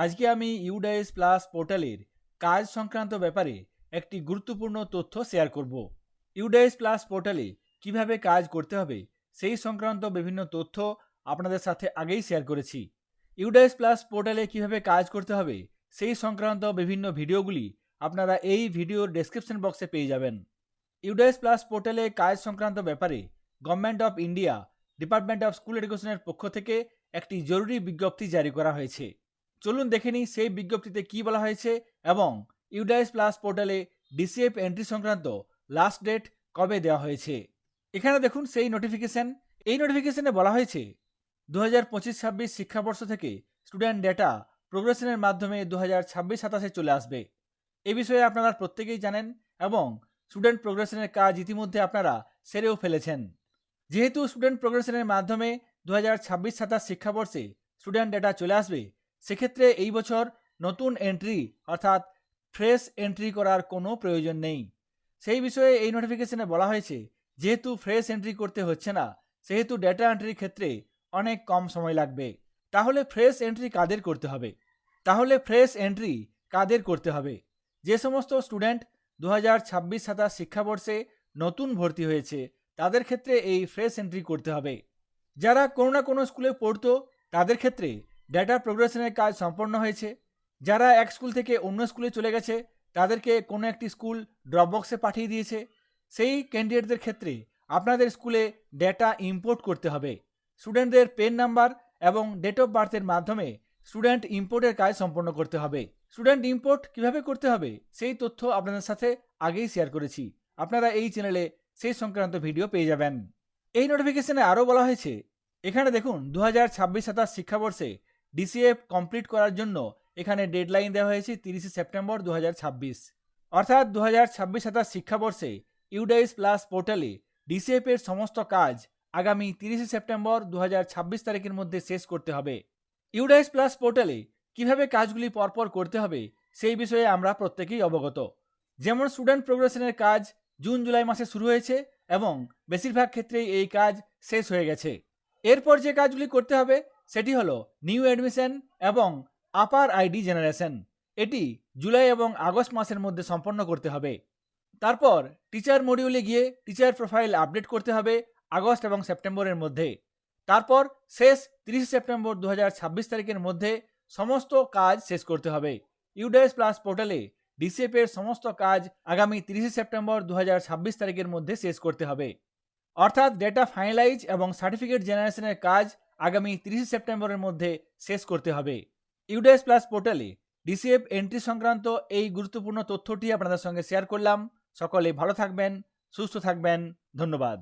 আজকে আমি UDISE plus পোর্টালের কাজ সংক্রান্ত ব্যাপারে একটি গুরুত্বপূর্ণ তথ্য শেয়ার করব। ইউডাইস প্লাস পোর্টালে কিভাবে কাজ করতে হবে সেই সংক্রান্ত বিভিন্ন তথ্য আপনাদের সাথে আগেই শেয়ার করেছি। ইউডাইস প্লাস পোর্টালে কিভাবে কাজ করতে হবে সেই সংক্রান্ত বিভিন্ন ভিডিওগুলি আপনারা এই ভিডিওর ডেসক্রিপশন বক্সে পেয়ে যাবেন। ইউডাইস প্লাস পোর্টালে কাজ সংক্রান্ত ব্যাপারে government of India department of school এডুকেশনের পক্ষ থেকে একটি জরুরি বিজ্ঞপ্তি জারি করা হয়েছে। চলুন দেখে নিই সেই বিজ্ঞপ্তিতে কি বলা হয়েছে এবং ইউডাইস প্লাস পোর্টালে ডিসিএফ এন্ট্রি সংক্রান্ত লাস্ট ডেট কবে দেওয়া হয়েছে। এখানে দেখুন সেই নোটিফিকেশন। এই নোটিফিকেশনে বলা হয়েছে 2025-26 শিক্ষাবর্ষ থেকে স্টুডেন্ট ডেটা প্রোগ্রেশনের মাধ্যমে 2026-27 চলে আসবে। এ বিষয়ে আপনারা প্রত্যেকেই জানেন এবং স্টুডেন্ট প্রোগ্রেশনের কাজ ইতিমধ্যে আপনারা সেরেও ফেলেছেন। যেহেতু স্টুডেন্ট প্রোগ্রেশনের মাধ্যমে 2026-27 শিক্ষাবর্ষে স্টুডেন্ট ডেটা চলে আসবে, সেক্ষেত্রে এই বছর নতুন এন্ট্রি অর্থাৎ ফ্রেশ এন্ট্রি করার কোনো প্রয়োজন নেই। সেই বিষয়ে এই নোটিফিকেশনে বলা হয়েছে যেহেতু ফ্রেশ এন্ট্রি করতে হচ্ছে না, সেহেতু ডেটা এন্ট্রির ক্ষেত্রে অনেক কম সময় লাগবে। তাহলে ফ্রেশ এন্ট্রি কাদের করতে হবে? যে সমস্ত স্টুডেন্ট 2026-27 শিক্ষাবর্ষে নতুন ভর্তি হয়েছে তাদের ক্ষেত্রে এই ফ্রেশ এন্ট্রি করতে হবে। যারা কোনো না কোনো স্কুলে পড়তো তাদের ক্ষেত্রে ডেটা প্রোগ্রেশনের কাজ সম্পন্ন হয়েছে। যারা এক স্কুল থেকে অন্য স্কুলে চলে গেছে তাদেরকে কোনো একটি স্কুল ড্রপবক্সে পাঠিয়ে দিয়েছে, সেই ক্যান্ডিডেটদের ক্ষেত্রে আপনাদের স্কুলে ডেটা ইম্পোর্ট করতে হবে। স্টুডেন্টদের পেন নাম্বার এবং ডেট অফ বার্থের মাধ্যমে স্টুডেন্ট ইম্পোর্টের কাজ সম্পন্ন করতে হবে। স্টুডেন্ট ইম্পোর্ট কিভাবে করতে হবে সেই তথ্য আপনাদের সাথে আগেই শেয়ার করেছি। আপনারা এই চ্যানেলে সেই সংক্রান্ত ভিডিও পেয়ে যাবেন। এই নোটিফিকেশনে আরও বলা হয়েছে, এখানে দেখুন 2026-27 শিক্ষাবর্ষে ডিসিএফ কমপ্লিট করার জন্য এখানে ডেডলাইন দেওয়া হয়েছে 30 সেপ্টেম্বর 2026। অর্থাৎ 2026-27 শিক্ষাবর্ষে ইউডাইস প্লাস পোর্টালে ডিসিএফ এর সমস্ত কাজ আগামী 30 সেপ্টেম্বর 2026 তারিখের মধ্যে শেষ করতে হবে। ইউডাইস প্লাস পোর্টালে কিভাবে কাজগুলি পরপর করতে হবে সেই বিষয়ে আমরা প্রত্যেকেই অবগত। যেমন স্টুডেন্ট প্রোগ্রেশনের কাজ জুন জুলাই মাসে শুরু হয়েছে এবং বেশিরভাগ ক্ষেত্রেই এই কাজ শেষ হয়ে গেছে। এরপর যে কাজগুলি করতে হবে সেটি হলো নিউ অ্যাডমিশন এবং আপার আইডি জেনারেশন। এটি জুলাই এবং আগস্ট মাসের মধ্যে সম্পন্ন করতে হবে। তারপর টিচার মডিউলে গিয়ে টিচার প্রোফাইল আপডেট করতে হবে আগস্ট এবং সেপ্টেম্বরের মধ্যে। তারপর শেষ 30 সেপ্টেম্বর 2026 তারিখের মধ্যে সমস্ত কাজ শেষ করতে হবে। ইউডাইস প্লাস পোর্টালে ডিসিএফ এর সমস্ত কাজ আগামী 30 সেপ্টেম্বর 2026 তারিখের মধ্যে শেষ করতে হবে। অর্থাৎ ডেটা ফাইনালাইজ এবং সার্টিফিকেট জেনারেশনের কাজ আগামী 30 সেপ্টেম্বরের মধ্যে শেষ করতে হবে। ইউডাইস প্লাস পোর্টালে ডিসিএফ এন্ট্রি সংক্রান্ত এই গুরুত্বপূর্ণ তথ্যটি আপনাদের সঙ্গে শেয়ার করলাম। সকলে ভালো থাকবেন, সুস্থ থাকবেন। ধন্যবাদ।